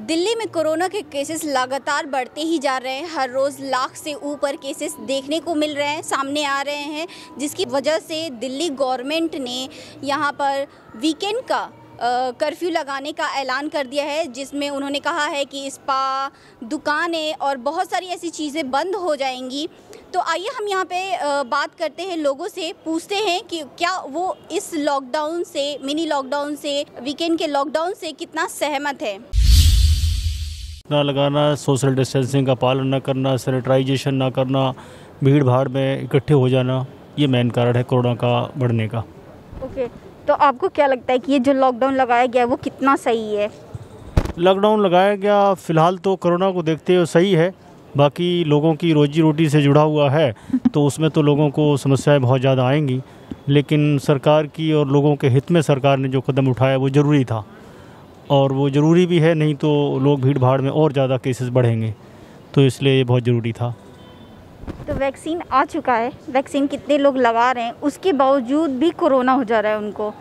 दिल्ली में कोरोना के केसेस लगातार बढ़ते ही जा रहे हैं। हर रोज़ लाख से ऊपर केसेस देखने को मिल रहे हैं, सामने आ रहे हैं, जिसकी वजह से दिल्ली गवर्नमेंट ने यहाँ पर वीकेंड का कर्फ्यू लगाने का ऐलान कर दिया है, जिसमें उन्होंने कहा है कि स्पा, दुकानें और बहुत सारी ऐसी चीज़ें बंद हो जाएंगी। तो आइए हम यहाँ पे बात करते हैं, लोगों से पूछते हैं कि क्या वो इस लॉकडाउन से, मिनी लॉकडाउन से, वीकेंड के लॉकडाउन से कितना सहमत है। ना लगाना, सोशल डिस्टेंसिंग का पालन न करना, सैनिटाइजेशन ना करना, भीड़ भाड़ में इकट्ठे हो जाना, ये मेन कारण है कोरोना का बढ़ने का। ओके, तो आपको क्या लगता है कि ये जो लॉकडाउन लगाया गया है वो कितना सही है? लॉकडाउन लगाया गया फ़िलहाल तो कोरोना को देखते हुए सही है, बाकी लोगों की रोजी रोटी से जुड़ा हुआ है तो उसमें तो लोगों को समस्याएं बहुत ज़्यादा आएंगी, लेकिन सरकार की और लोगों के हित में सरकार ने जो कदम उठाया वो ज़रूरी था और वो ज़रूरी भी है, नहीं तो लोग भीड़ भाड़ में और ज़्यादा केसेस बढ़ेंगे, तो इसलिए ये बहुत ज़रूरी था। तो वैक्सीन आ चुका है, वैक्सीन कितने लोग लगा रहे हैं, उसके बावजूद भी कोरोना हो जा रहा है उनको,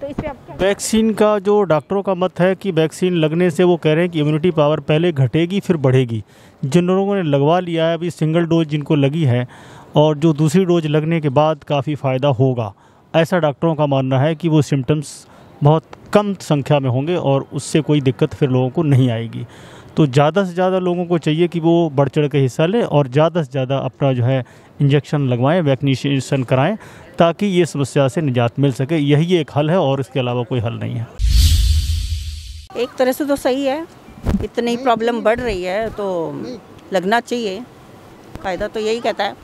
तो इस पे आप क्या? वैक्सीन का जो डॉक्टरों का मत है कि वैक्सीन लगने से वो कह रहे हैं कि इम्यूनिटी पावर पहले घटेगी फिर बढ़ेगी। जिन लोगों ने लगवा लिया है, अभी सिंगल डोज जिनको लगी है और जो दूसरी डोज लगने के बाद काफ़ी फ़ायदा होगा, ऐसा डॉक्टरों का मानना है कि वो सिम्टम्स बहुत कम संख्या में होंगे और उससे कोई दिक्कत फिर लोगों को नहीं आएगी। तो ज़्यादा से ज़्यादा लोगों को चाहिए कि वो बढ़ चढ़ के हिस्सा लें और ज़्यादा से ज़्यादा अपना जो है इंजेक्शन लगवाएं, वैक्सीनेशन कराएं, ताकि ये समस्या से निजात मिल सके। यही एक हल है और इसके अलावा कोई हल नहीं है। एक तरह से तो सही है, इतनी प्रॉब्लम बढ़ रही है तो लगना चाहिए, फ़ायदा तो यही कहता है,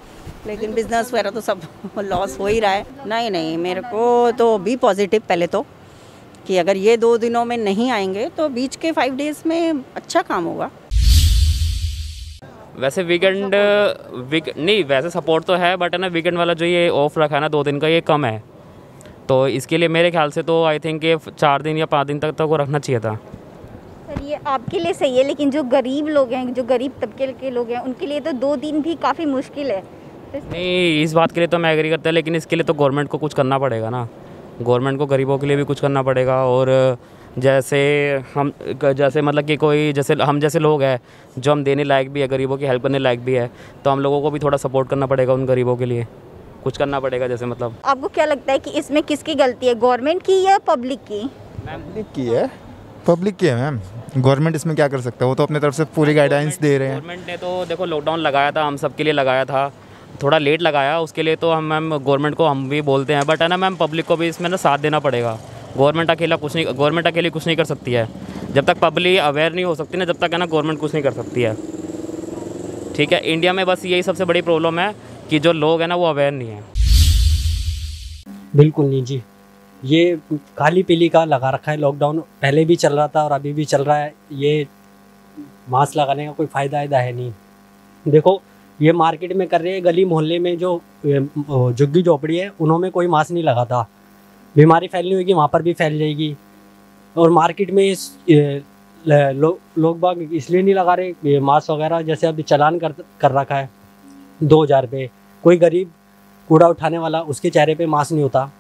लेकिन बिजनेस वगैरह तो सब लॉस हो ही रहा है। नहीं, मेरे को तो बी पॉजिटिव पहले तो, कि अगर ये 2 दिनों में नहीं आएंगे तो बीच के 5 डेज़ में अच्छा काम होगा। वैसे वीकेंड नहीं, वैसे सपोर्ट तो है, बट है ना वीकेंड वाला जो ये ऑफ रखा है ना 2 दिन का, ये कम है, तो इसके लिए मेरे ख्याल से तो आई थिंक ये 4 दिन या 5 दिन तक वो रखना चाहिए था। सर, ये आपके लिए सही है, लेकिन जो गरीब लोग हैं, जो गरीब तबके के लोग हैं, उनके लिए तो 2 दिन भी काफ़ी मुश्किल है। नहीं, इस बात के लिए तो मैं एग्री करता, लेकिन इसके लिए तो गवर्नमेंट को कुछ करना पड़ेगा ना, गवर्नमेंट को गरीबों के लिए भी कुछ करना पड़ेगा। और जैसे मतलब कि कोई जैसे हम जैसे लोग हैं जो हम देने लायक भी है, गरीबों की हेल्प करने लायक भी है, तो हम लोगों को भी थोड़ा सपोर्ट करना पड़ेगा, उन गरीबों के लिए कुछ करना पड़ेगा। जैसे मतलब आपको क्या लगता है कि इसमें किसकी गलती है, गवर्नमेंट की या पब्लिक की? पब्लिक की है मैम। गवर्नमेंट इसमें क्या कर सकता है, वो तो अपने तरफ से पूरी गाइडलाइंस दे रहे हैं। गवर्नमेंट ने तो देखो लॉकडाउन लगाया था, हम सब के लिए लगाया था, थोड़ा लेट लगाया, उसके लिए तो हम मैम गवर्नमेंट को हम भी बोलते हैं, बट है ना मैम पब्लिक को भी इसमें ना साथ देना पड़ेगा। गवर्नमेंट अकेली कुछ नहीं कर सकती है, जब तक पब्लिक अवेयर नहीं हो सकती ना, जब तक है ना गवर्नमेंट कुछ नहीं कर सकती है। ठीक है, इंडिया में बस यही सबसे बड़ी प्रॉब्लम है कि जो लोग हैं ना वो अवेयर नहीं है। बिल्कुल नहीं जी, ये काली पीली का लगा रखा है लॉकडाउन, पहले भी चल रहा था और अभी भी चल रहा है। ये मास्क लगाने का कोई फ़ायदा है नहीं। देखो, ये मार्केट में कर रहे हैं, गली मोहल्ले में जो झुग्गी झोपड़ी है उन्होंने कोई मास्क नहीं लगाता, बीमारी फैलनी होगी वहाँ पर भी फैल जाएगी। और मार्केट में लोग बाग इसलिए नहीं लगा रहे मास्क वगैरह, जैसे अभी चालान कर रखा है 2000 रुपये। कोई गरीब कूड़ा उठाने वाला, उसके चेहरे पे मास्क नहीं होता,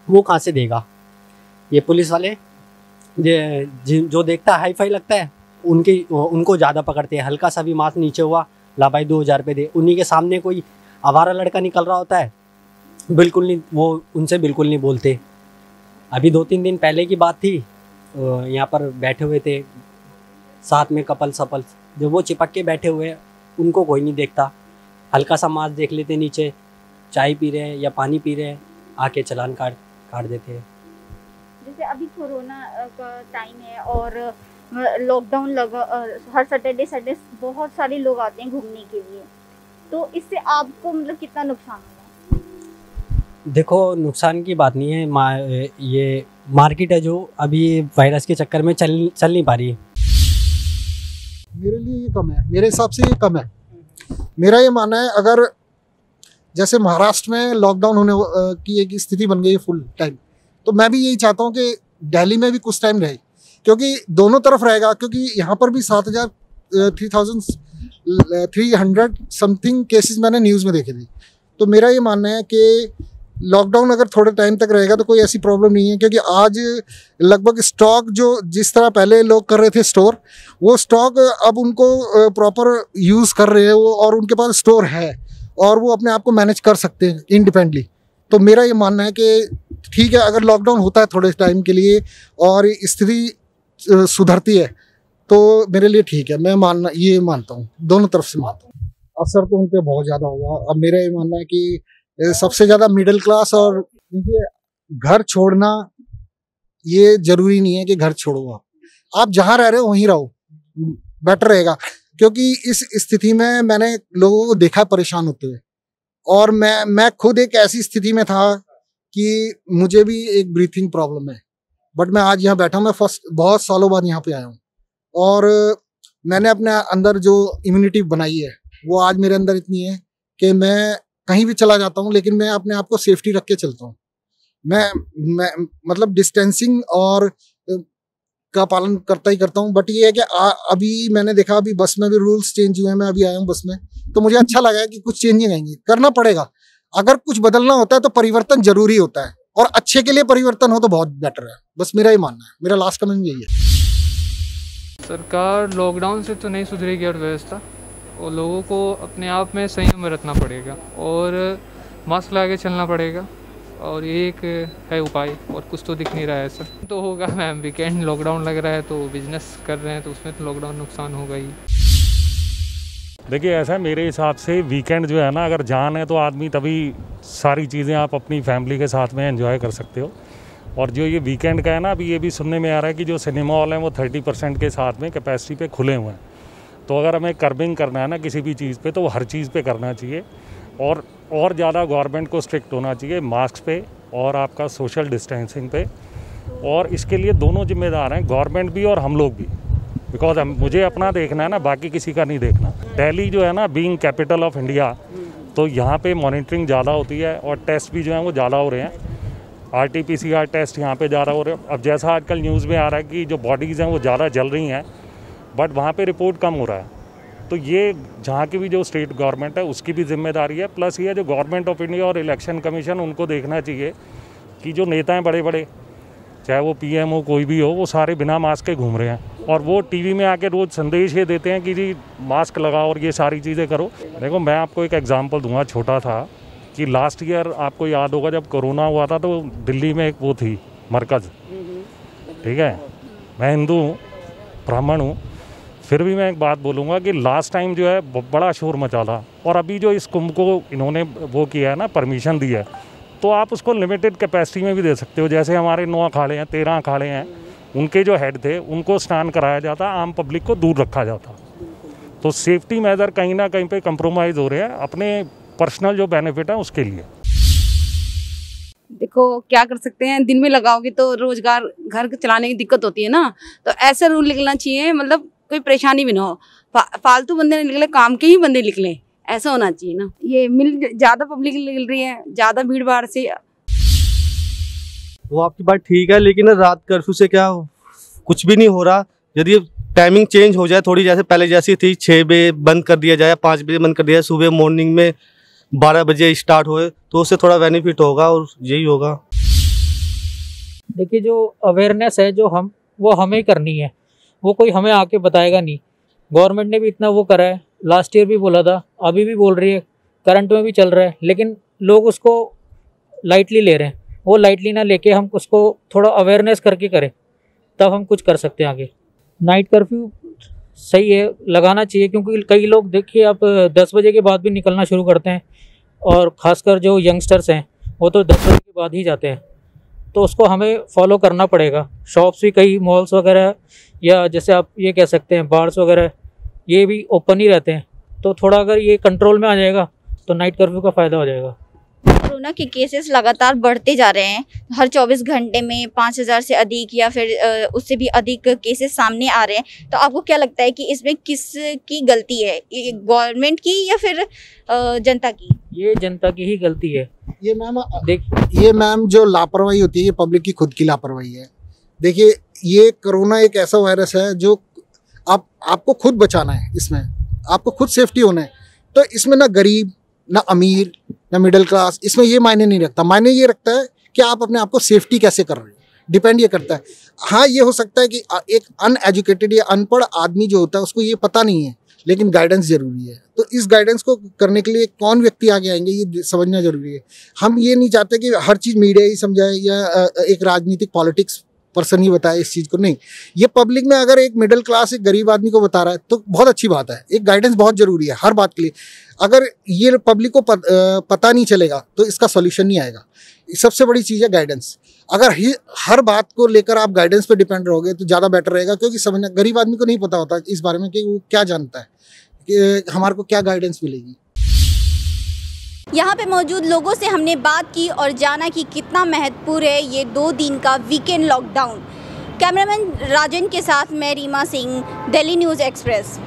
वो कहाँ से देगा? ये पुलिस वाले जो देखता है हाई फाई लगता है, उनको ज़्यादा पकड़ते हैं। हल्का सा भी मास्क नीचे हुआ, ला भाई 2000 रुपये दे। उन्हीं के सामने कोई आवारा लड़का निकल रहा होता है, बिल्कुल नहीं, वो उनसे बिल्कुल नहीं बोलते। अभी 2-3 दिन पहले की बात थी, यहाँ पर बैठे हुए थे साथ में कपल सपल, जो वो चिपक के बैठे हुए हैं, उनको कोई नहीं देखता। हल्का सा मास्क देख लेते, नीचे चाय पी रहे हैं या पानी पी रहे हैं, आके चालान काट देते हैं। जैसे अभी कोरोना का टाइम है और लॉकडाउन लगा, हर सैटरडे संडे बहुत सारे लोग आते हैं घूमने के लिए, तो इससे आपको मतलब कितना नुकसान होगा? देखो, नुकसान की बात नहीं है, ये मार्केट है जो अभी वायरस के चक्कर में चल नहीं पा रही है। मेरे लिए ये कम है, मेरे हिसाब से ये कम है। मेरा ये मानना है, अगर जैसे महाराष्ट्र में लॉकडाउन होने की एक स्थिति बन गई है फुल टाइम, तो मैं भी यही चाहता हूँ कि दिल्ली में भी कुछ टाइम रहे, क्योंकि दोनों तरफ रहेगा। क्योंकि यहाँ पर भी 3,300 समथिंग केसेस मैंने न्यूज़ में देखे थे। तो मेरा ये मानना है कि लॉकडाउन अगर थोड़े टाइम तक रहेगा तो कोई ऐसी प्रॉब्लम नहीं है, क्योंकि आज लगभग स्टॉक जो जिस तरह पहले लोग कर रहे थे स्टोर, वो स्टॉक अब उनको प्रॉपर यूज़ कर रहे हैं वो, और उनके पास स्टोर है और वो अपने आप को मैनेज कर सकते हैं इंडिपेंडेंटली। तो मेरा ये मानना है कि ठीक है, अगर लॉकडाउन होता है थोड़े टाइम के लिए और स्थिति सुधरती है तो मेरे लिए ठीक है। मैं मानता हूँ, दोनों तरफ से मानता हूँ। असर तो उन पर बहुत ज़्यादा होगा। अब मेरा ये मानना है कि सबसे ज़्यादा मिडिल क्लास, और देखिए घर छोड़ना ये जरूरी नहीं है कि घर छोड़ो, आप जहाँ रह रहे हो वहीं रहो, बेटर रहेगा। क्योंकि इस स्थिति में मैंने लोगों को देखा परेशान होते हुए, और मैं खुद एक ऐसी स्थिति में था कि मुझे भी एक ब्रीथिंग प्रॉब्लम है, बट मैं आज यहाँ बैठा हूँ। मैं बहुत सालों बाद यहाँ पे आया हूँ, और मैंने अपने अंदर जो इम्यूनिटी बनाई है वो आज मेरे अंदर इतनी है कि मैं कहीं भी चला जाता हूँ, लेकिन मैं अपने आप को सेफ्टी रख के चलता हूँ। मैं मतलब डिस्टेंसिंग और का पालन करता ही करता हूँ। बट ये है कि अभी मैंने देखा, अभी बस में भी रूल्स चेंज हुए हैं। मैं अभी आया हूँ बस में, तो मुझे अच्छा लगा है कि कुछ चेंजिंग आएंगी, करना पड़ेगा। अगर कुछ बदलना होता है तो परिवर्तन जरूरी होता है, और अच्छे के लिए परिवर्तन हो तो बहुत बेटर है। बस मेरा ही मानना है, मेरा लास्ट कमेंट यही है। सरकार लॉकडाउन से तो नहीं सुधरेगी अर्थव्यवस्था, और लोगों को अपने आप में संयम रखना पड़ेगा और मास्क लगा के चलना पड़ेगा, और ये एक है उपाय, और कुछ तो दिख नहीं रहा है ऐसा। तो होगा मैम, वीकेंड लॉकडाउन लग रहा है तो बिजनेस कर रहे हैं तो उसमें तो लॉकडाउन नुकसान होगा ही। देखिए ऐसा है, मेरे हिसाब से वीकेंड जो है ना, अगर जान है तो आदमी तभी सारी चीज़ें आप अपनी फैमिली के साथ में एंजॉय कर सकते हो। और जो ये वीकेंड का है ना, अभी ये भी सुनने में आ रहा है कि जो सिनेमा हॉल हैं वो 30% के साथ में कैपेसिटी पे खुले हुए हैं। तो अगर हमें कर्बिंग करना है ना किसी भी चीज़ पे, तो वो हर चीज़ पे करना चाहिए, और ज़्यादा गवर्नमेंट को स्ट्रिक्ट होना चाहिए मास्क पे और आपका सोशल डिस्टेंसिंग पे। और इसके लिए दोनों जिम्मेदार हैं, गवर्नमेंट भी और हम लोग भी, बिकॉज मुझे अपना देखना है ना, बाकी किसी का नहीं देखना। दिल्ली जो है ना, बीइंग कैपिटल ऑफ इंडिया, तो यहाँ पे मॉनिटरिंग ज़्यादा होती है और टेस्ट भी जो हैं वो ज़्यादा हो रहे हैं। RT-PCR टेस्ट यहाँ पे ज़्यादा हो रहे हैं। अब जैसा आजकल न्यूज़ में आ रहा है कि जो बॉडीज़ हैं वो ज़्यादा जल रही हैं, बट वहाँ पे रिपोर्ट कम हो रहा है। तो ये जहाँ की भी जो स्टेट गवर्नमेंट है उसकी भी जिम्मेदारी है, प्लस ये जो गवर्नमेंट ऑफ इंडिया और इलेक्शन कमीशन, उनको देखना चाहिए कि जो नेता हैं बड़े बड़े, चाहे वो PM हो कोई भी हो, वो सारे बिना मास्क के घूम रहे हैं, और वो टीवी में आके रोज़ संदेश ये देते हैं कि जी मास्क लगाओ और ये सारी चीज़ें करो। देखो मैं आपको एक एग्जाम्पल दूंगा छोटा था, कि लास्ट ईयर आपको याद होगा जब कोरोना हुआ था तो दिल्ली में एक वो थी मरकज़, ठीक है, मैं हिंदू हूँ, ब्राह्मण हूँ, फिर भी मैं एक बात बोलूँगा कि लास्ट टाइम जो है बड़ा शोर मचा था। और अभी जो इस कुंभ को इन्होंने वो किया है ना, परमिशन दी है, तो आप उसको लिमिटेड कैपेसिटी में भी दे सकते हो। जैसे हमारे 9 अखाड़े हैं, 13 अखाड़े हैं, उनके जो हेड थे उनको स्नान कराया जाता, आम पब्लिक को दूर रखा जाता। तो सेफ्टी मेजर कहीं ना कहीं पे कंप्रोमाइज़ हो रहे हैं अपने पर्सनल जो बेनिफिट है उसके लिए। देखो क्या कर सकते हैं, दिन में लगाओगे तो रोजगार घर चलाने की दिक्कत होती है ना, तो ऐसे रूल निकलना चाहिए, मतलब कोई परेशानी भी ना हो, फालतू बंदे नहीं निकले, काम के ही बंदे निकले, ऐसा होना चाहिए ना। ये ज़्यादा पब्लिक निकल रही है, ज़्यादा भीड़ भाड़ से। वो आपकी बात ठीक है, लेकिन रात कर्फ्यू से क्या कुछ भी नहीं हो रहा। यदि टाइमिंग चेंज हो जाए थोड़ी, जैसे पहले जैसी थी 6 बजे बंद कर दिया जाए, 5 बजे बंद कर दिया जाए, सुबह मॉर्निंग में 12 बजे स्टार्ट हुए, तो उससे थोड़ा बेनिफिट होगा, और यही होगा। देखिए जो अवेयरनेस है जो वो हमें करनी है, वो कोई हमें आके बताएगा नहीं। गवर्नमेंट ने भी इतना वो करा है, लास्ट ईयर भी बोला था, अभी भी बोल रही है, करंट में भी चल रहा है, लेकिन लोग उसको लाइटली ले रहे हैं। वो लाइटली ना लेके हम उसको थोड़ा अवेयरनेस करके करें, तब हम कुछ कर सकते हैं आगे। नाइट कर्फ्यू सही है, लगाना चाहिए, क्योंकि कई लोग देखिए आप 10 बजे के बाद भी निकलना शुरू करते हैं, और ख़ासकर जो यंगस्टर्स हैं वो तो 10 बजे के बाद ही जाते हैं, तो उसको हमें फॉलो करना पड़ेगा। शॉप्स भी कई मॉल्स वगैरह, या जैसे आप ये कह सकते हैं बार्स वगैरह, ये भी ओपन ही रहते हैं, तो थोड़ा अगर ये कंट्रोल में आ जाएगा तो नाइट कर्फ्यू का फ़ायदा हो जाएगा। कोरोना के केसेस लगातार बढ़ते जा रहे हैं, हर 24 घंटे में 5000 से अधिक या फिर उससे भी अधिक केसेस सामने आ रहे हैं। तो आपको क्या लगता है कि इसमें किसकी गलती है, गवर्नमेंट की या फिर जनता की? ये जनता की ही गलती है। ये मैम जो लापरवाही होती है, ये पब्लिक की खुद की लापरवाही है। देखिए ये कोरोना एक ऐसा वायरस है जो आपको खुद बचाना है, इसमें आपको खुद सेफ्टी होना है। तो इसमें ना गरीब ना अमीर ना मिडिल क्लास, इसमें ये मायने नहीं रखता। मायने ये रखता है कि आप अपने आप को सेफ्टी कैसे कर रहे हो, डिपेंड ये करता है। हाँ, ये हो सकता है कि एक अनएजुकेटेड या अनपढ़ आदमी जो होता है उसको ये पता नहीं है, लेकिन गाइडेंस जरूरी है। तो इस गाइडेंस को करने के लिए कौन व्यक्ति आगे आएंगे ये समझना जरूरी है। हम ये नहीं चाहते कि हर चीज़ मीडिया ही समझाए या एक राजनीतिक पॉलिटिक्स पर्सन ही बताए इस चीज़ को, नहीं। ये पब्लिक में अगर एक मिडिल क्लास एक गरीब आदमी को बता रहा है तो बहुत अच्छी बात है। एक गाइडेंस बहुत ज़रूरी है हर बात के लिए। अगर ये पब्लिक को पता नहीं चलेगा तो इसका सॉल्यूशन नहीं आएगा। सबसे बड़ी चीज़ है गाइडेंस। अगर हर बात को लेकर आप गाइडेंस पे डिपेंड रहोगे तो ज़्यादा बेटर रहेगा, क्योंकि समझना गरीब आदमी को नहीं पता होता इस बारे में कि वो क्या जानता है कि हमारे को क्या गाइडेंस मिलेगी। यहाँ पे मौजूद लोगों से हमने बात की और जाना कि कितना महत्वपूर्ण है ये 2 दिन का वीकेंड लॉकडाउन। कैमरामैन राजन के साथ मैं रीमा सिंह, दिल्ली न्यूज़ एक्सप्रेस।